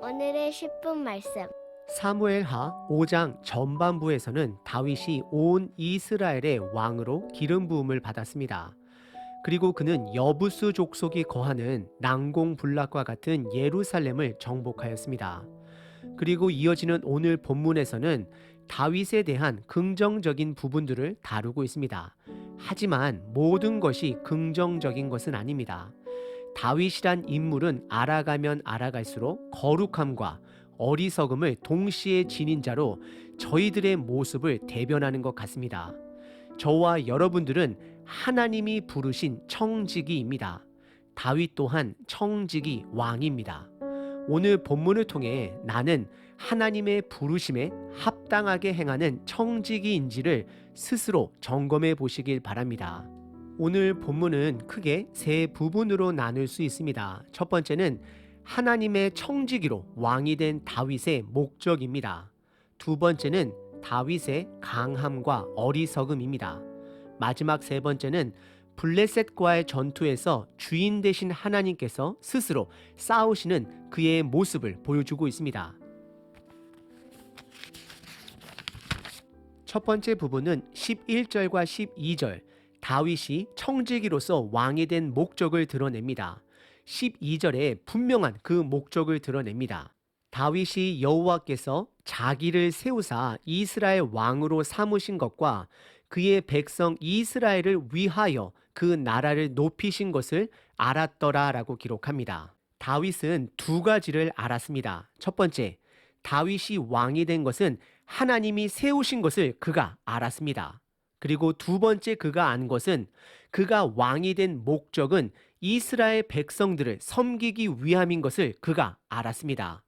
오늘의 10분 말씀. 사무엘하 5장 전반부에서는 다윗이 온 이스라엘의 왕으로 기름 부음을 받았습니다. 그리고 그는 여부스 족속이 거하는 난공불락과 같은 예루살렘을 정복하였습니다. 그리고 이어지는 오늘 본문에서는 다윗에 대한 긍정적인 부분들을 다루고 있습니다. 하지만 모든 것이 긍정적인 것은 아닙니다. 다윗이란 인물은 알아가면 알아갈수록 거룩함과 어리석음을 동시에 지닌 자로 저희들의 모습을 대변하는 것 같습니다. 저와 여러분들은 하나님이 부르신 청지기입니다. 다윗 또한 청지기 왕입니다. 오늘 본문을 통해 나는 하나님의 부르심에 합당하게 행하는 청지기인지를 스스로 점검해 보시길 바랍니다. 오늘 본문은 크게 세 부분으로 나눌 수 있습니다. 첫 번째는 하나님의 청지기로 왕이 된 다윗의 목적입니다. 두 번째는 다윗의 강함과 어리석음입니다. 마지막 세 번째는 블레셋과의 전투에서 주인 되신 하나님께서 스스로 싸우시는 그의 모습을 보여주고 있습니다. 첫 번째 부분은 11절과 12절, 다윗이 청지기로서 왕이 된 목적을 드러냅니다. 12절에 분명한 그 목적을 드러냅니다. 다윗이 여호와께서 자기를 세우사 이스라엘 왕으로 삼으신 것과 그의 백성 이스라엘을 위하여 그 나라를 높이신 것을 알았더라 라고 기록합니다. 다윗은 두 가지를 알았습니다. 첫 번째, 다윗이 왕이 된 것은 하나님이 세우신 것을 그가 알았습니다. 그리고 두 번째 그가 안 것은 그가 왕이 된 목적은 이스라엘 백성들을 섬기기 위함인 것을 그가 알았습니다.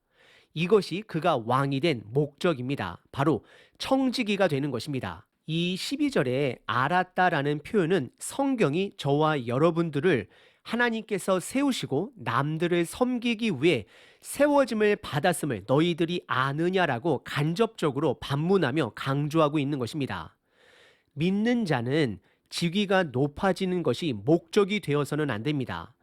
이것이 그가 왕이 된 목적입니다. 바로 청지기가 되는 것입니다. 이 12절에 알았다라는 표현은 성경이 저와 여러분들을 하나님께서 세우시고 남들을 섬기기 위해 세워짐을 받았음을 너희들이 아느냐라고 간접적으로 반문하며 강조하고 있는 것입니다. 믿는 자는 직위가 높아지는 것이 목적이 되어서는 안 됩니다.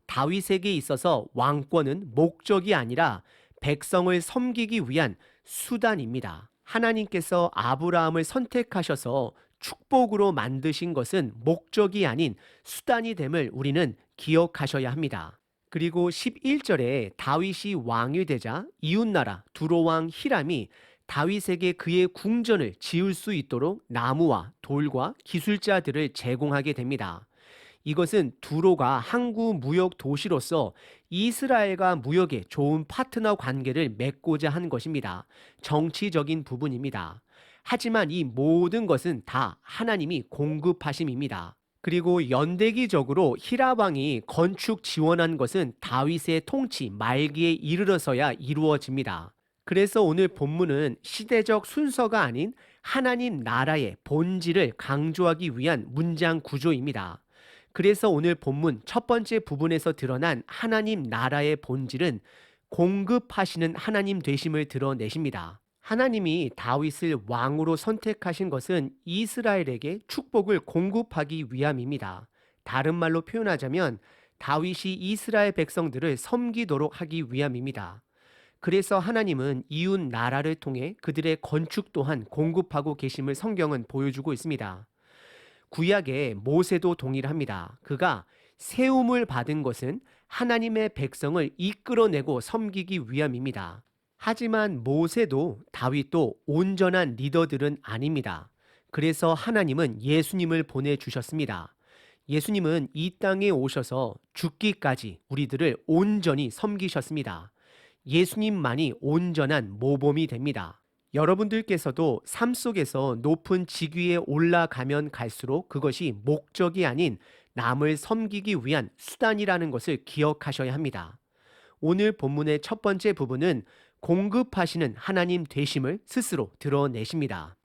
다윗에게 있어서 왕권은 목적이 아니라 백성을 섬기기 위한 수단입니다. 하나님께서 아브라함을 선택하셔서 축복으로 만드신 것은 목적이 아닌 수단이 됨을 우리는 기억하셔야 합니다. 그리고 11절에 다윗이 왕이 되자 이웃나라 두로왕 히람이 다윗에게 그의 궁전을 지을 수 있도록 나무와 돌과 기술자들을 제공하게 됩니다. 이것은 두로가 항구 무역 도시로서 이스라엘과 무역에 좋은 파트너 관계를 맺고자 한 것입니다. 정치적인 부분입니다. 하지만 이 모든 것은 다 하나님이 공급하심입니다. 그리고 연대기적으로 히람 왕이 건축 지원한 것은 다윗의 통치 말기에 이르러서야 이루어집니다. 그래서 오늘 본문은 시대적 순서가 아닌 하나님 나라의 본질을 강조하기 위한 문장 구조입니다. 그래서 오늘 본문 첫 번째 부분에서 드러난 하나님 나라의 본질은 공급하시는 하나님 되심을 드러내십니다. 하나님이 다윗을 왕으로 선택하신 것은 이스라엘에게 축복을 공급하기 위함입니다. 다른 말로 표현하자면 다윗이 이스라엘 백성들을 섬기도록 하기 위함입니다. 그래서 하나님은 이웃 나라를 통해 그들의 건축 또한 공급하고 계심을 성경은 보여주고 있습니다. 구약의 모세도 동일합니다. 그가 세움을 받은 것은 하나님의 백성을 이끌어내고 섬기기 위함입니다. 하지만 모세도 다윗도 온전한 리더들은 아닙니다. 그래서 하나님은 예수님을 보내주셨습니다. 예수님은 이 땅에 오셔서 죽기까지 우리들을 온전히 섬기셨습니다. 예수님만이 온전한 모범이 됩니다. 여러분들께서도 삶 속에서 높은 직위에 올라가면 갈수록 그것이 목적이 아닌 남을 섬기기 위한 수단이라는 것을 기억하셔야 합니다. 오늘 본문의 첫 번째 부분은 공급하시는 하나님 되심을 스스로 드러내십니다.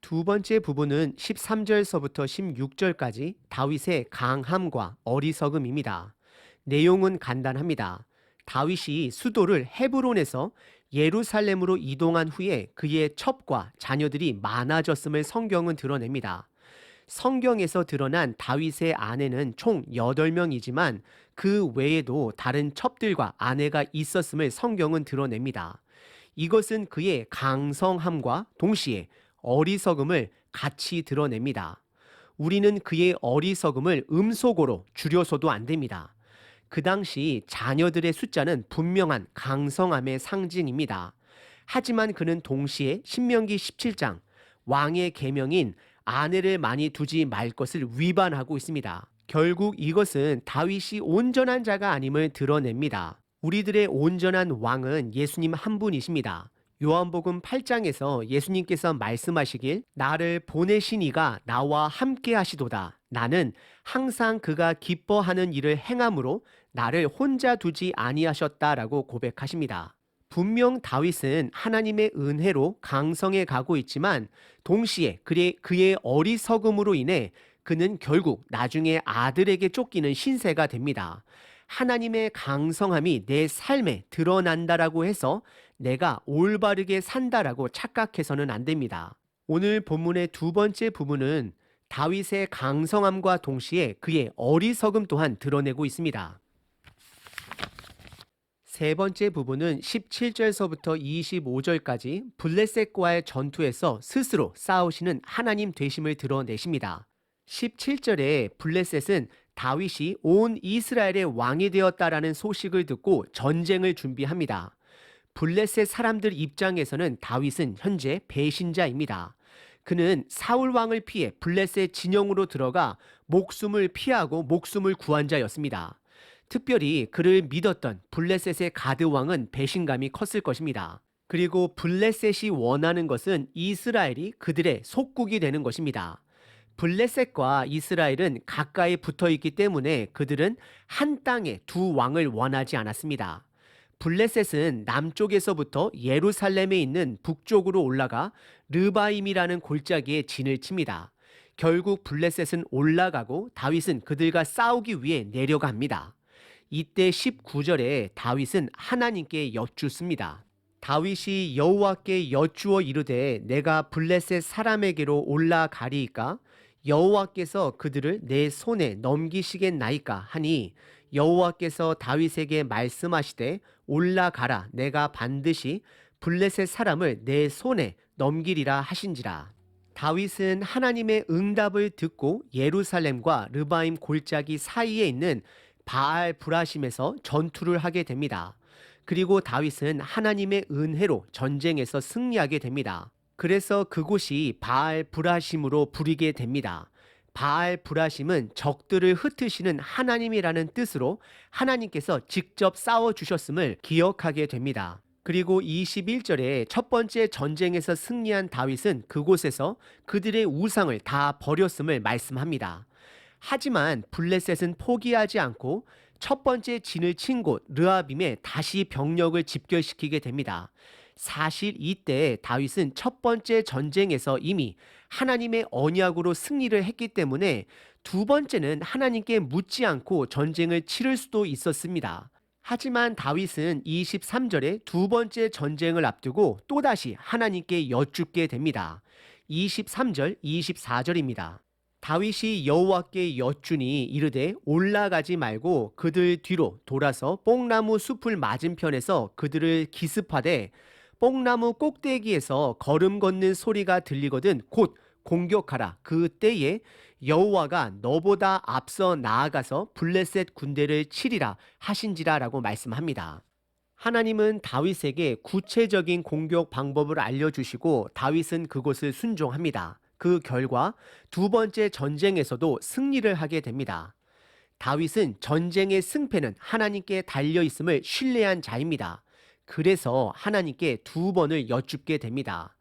두 번째 부분은 13절서부터 16절까지 다윗의 강함과 어리석음입니다. 내용은 간단합니다. 다윗이 수도를 헤브론에서 예루살렘으로 이동한 후에 그의 첩과 자녀들이 많아졌음을 성경은 드러냅니다. 성경에서 드러난 다윗의 아내는 총 8명이지만 그 외에도 다른 첩들과 아내가 있었음을 성경은 드러냅니다. 이것은 그의 강성함과 동시에 어리석음을 같이 드러냅니다. 우리는 그의 어리석음을 음소거로 줄여서도 안 됩니다. 그 당시 자녀들의 숫자는 분명한 강성함의 상징입니다. 하지만 그는 동시에 신명기 17장 왕의 계명인 아내를 많이 두지 말 것을 위반하고 있습니다. 결국 이것은 다윗이 온전한 자가 아님을 드러냅니다. 우리들의 온전한 왕은 예수님 한 분이십니다. 요한복음 8장에서 예수님께서 말씀하시길 나를 보내신 이가 나와 함께 하시도다. 나는 항상 그가 기뻐하는 일을 행함으로 나를 혼자 두지 아니하셨다라고 고백하십니다. 분명 다윗은 하나님의 은혜로 강성해 가고 있지만 동시에 그의 어리석음으로 인해 그는 결국 나중에 아들에게 쫓기는 신세가 됩니다. 하나님의 강성함이 내 삶에 드러난다라고 해서 내가 올바르게 산다라고 착각해서는 안 됩니다. 오늘 본문의 두 번째 부분은 다윗의 강성함과 동시에 그의 어리석음 또한 드러내고 있습니다. 세 번째 부분은 17절서부터 25절까지 블레셋과의 전투에서 스스로 싸우시는 하나님 되심을 드러내십니다. 17절에 블레셋은 다윗이 온 이스라엘의 왕이 되었다라는 소식을 듣고 전쟁을 준비합니다. 블레셋 사람들 입장에서는 다윗은 현재 배신자입니다. 그는 사울 왕을 피해 블레셋 진영으로 들어가 목숨을 피하고 목숨을 구한 자였습니다. 특별히 그를 믿었던 블레셋의 가드 왕은 배신감이 컸을 것입니다. 그리고 블레셋이 원하는 것은 이스라엘이 그들의 속국이 되는 것입니다. 블레셋과 이스라엘은 가까이 붙어 있기 때문에 그들은 한 땅에 두 왕을 원하지 않았습니다. 블레셋은 남쪽에서부터 예루살렘에 있는 북쪽으로 올라가 르바임이라는 골짜기에 진을 칩니다. 결국 블레셋은 올라가고 다윗은 그들과 싸우기 위해 내려갑니다. 이때 19절에 다윗은 하나님께 여쭙습니다. 다윗이 여호와께 여쭈어 이르되 내가 블레셋 사람에게로 올라가리이까 여호와께서 그들을 내 손에 넘기시겠나이까 하니 여호와께서 다윗에게 말씀하시되 올라가라 내가 반드시 블레셋 사람을 내 손에 넘기리라 하신지라. 다윗은 하나님의 응답을 듣고 예루살렘과 르바임 골짜기 사이에 있는 바알 브라심에서 전투를 하게 됩니다. 그리고 다윗은 하나님의 은혜로 전쟁에서 승리하게 됩니다. 그래서 그곳이 바알 브라심으로 부르게 됩니다. 바알 브라심은 적들을 흩으시는 하나님이라는 뜻으로 하나님께서 직접 싸워주셨음을 기억하게 됩니다. 그리고 21절에 첫 번째 전쟁에서 승리한 다윗은 그곳에서 그들의 우상을 다 버렸음을 말씀합니다. 하지만 블레셋은 포기하지 않고 첫 번째 진을 친 곳 르아빔에 다시 병력을 집결시키게 됩니다. 사실 이때 다윗은 첫 번째 전쟁에서 이미 하나님의 언약으로 승리를 했기 때문에 두 번째는 하나님께 묻지 않고 전쟁을 치를 수도 있었습니다. 하지만 다윗은 23절에 두 번째 전쟁을 앞두고 또다시 하나님께 여쭙게 됩니다. 23절, 24절입니다. 다윗이 여호와께 여쭈니 이르되 올라가지 말고 그들 뒤로 돌아서 뽕나무 숲을 맞은편에서 그들을 기습하되 뽕나무 꼭대기에서 걸음 걷는 소리가 들리거든 곧 공격하라. 그때에 여호와가 너보다 앞서 나아가서 블레셋 군대를 치리라 하신지라 라고 말씀합니다. 하나님은 다윗에게 구체적인 공격 방법을 알려주시고 다윗은 그것을 순종합니다. 그 결과 두 번째 전쟁에서도 승리를 하게 됩니다. 다윗은 전쟁의 승패는 하나님께 달려있음을 신뢰한 자입니다. 그래서 하나님께 두 번을 여쭙게 됩니다.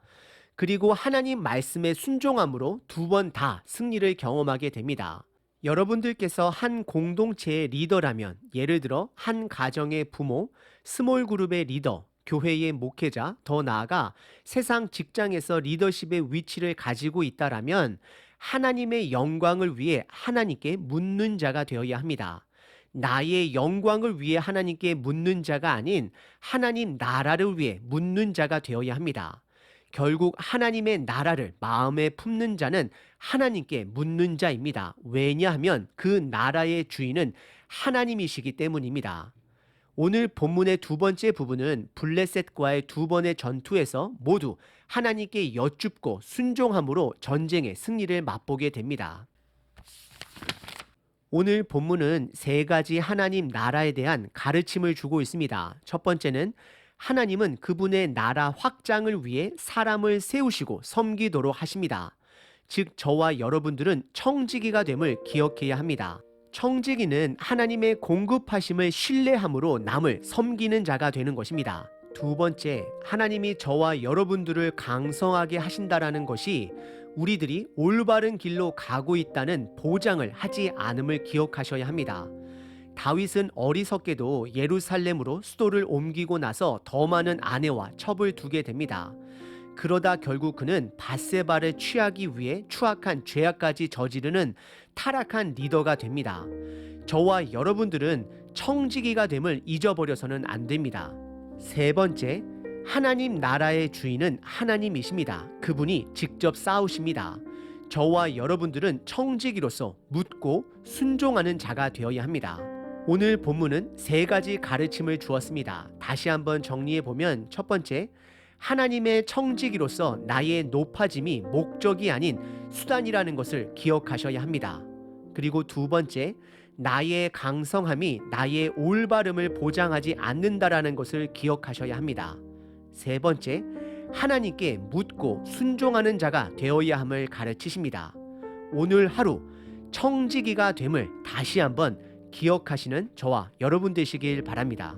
그리고 하나님 말씀에 순종함으로 두 번 다 승리를 경험하게 됩니다. 여러분들께서 한 공동체의 리더라면 예를 들어 한 가정의 부모, 스몰 그룹의 리더, 교회의 목회자, 더 나아가 세상 직장에서 리더십의 위치를 가지고 있다라면 하나님의 영광을 위해 하나님께 묻는 자가 되어야 합니다. 나의 영광을 위해 하나님께 묻는 자가 아닌 하나님 나라를 위해 묻는 자가 되어야 합니다. 결국 하나님의 나라를 마음에 품는 자는 하나님께 묻는 자입니다. 왜냐하면 그 나라의 주인은 하나님이시기 때문입니다. 오늘 본문의 두 번째 부분은 블레셋과의 두 번의 전투에서 모두 하나님께 여쭙고 순종함으로 전쟁의 승리를 맛보게 됩니다. 오늘 본문은 세 가지 하나님 나라에 대한 가르침을 주고 있습니다. 첫 번째는 하나님은 그분의 나라 확장을 위해 사람을 세우시고 섬기도록 하십니다. 즉 저와 여러분들은 청지기가 됨을 기억해야 합니다. 청지기는 하나님의 공급하심을 신뢰함으로 남을 섬기는 자가 되는 것입니다. 두 번째, 하나님이 저와 여러분들을 강성하게 하신다라는 것이 우리들이 올바른 길로 가고 있다는 보장을 하지 않음을 기억하셔야 합니다. 다윗은 어리석게도 예루살렘으로 수도를 옮기고 나서 더 많은 아내와 첩을 두게 됩니다. 그러다 결국 그는 밧세바를 취하기 위해 추악한 죄악까지 저지르는 타락한 리더가 됩니다. 저와 여러분들은 청지기가 됨을 잊어버려서는 안 됩니다. 세 번째, 하나님 나라의 주인은 하나님이십니다. 그분이 직접 싸우십니다. 저와 여러분들은 청지기로서 묻고 순종하는 자가 되어야 합니다. 오늘 본문은 세 가지 가르침을 주었습니다. 다시 한번 정리해보면 첫 번째, 하나님의 청지기로서 나의 높아짐이 목적이 아닌 수단이라는 것을 기억하셔야 합니다. 그리고 두 번째, 나의 강성함이 나의 올바름을 보장하지 않는다라는 것을 기억하셔야 합니다. 세 번째, 하나님께 묻고 순종하는 자가 되어야 함을 가르치십니다. 오늘 하루 청지기가 됨을 다시 한번 기억하시는 저와 여러분 되시길 바랍니다.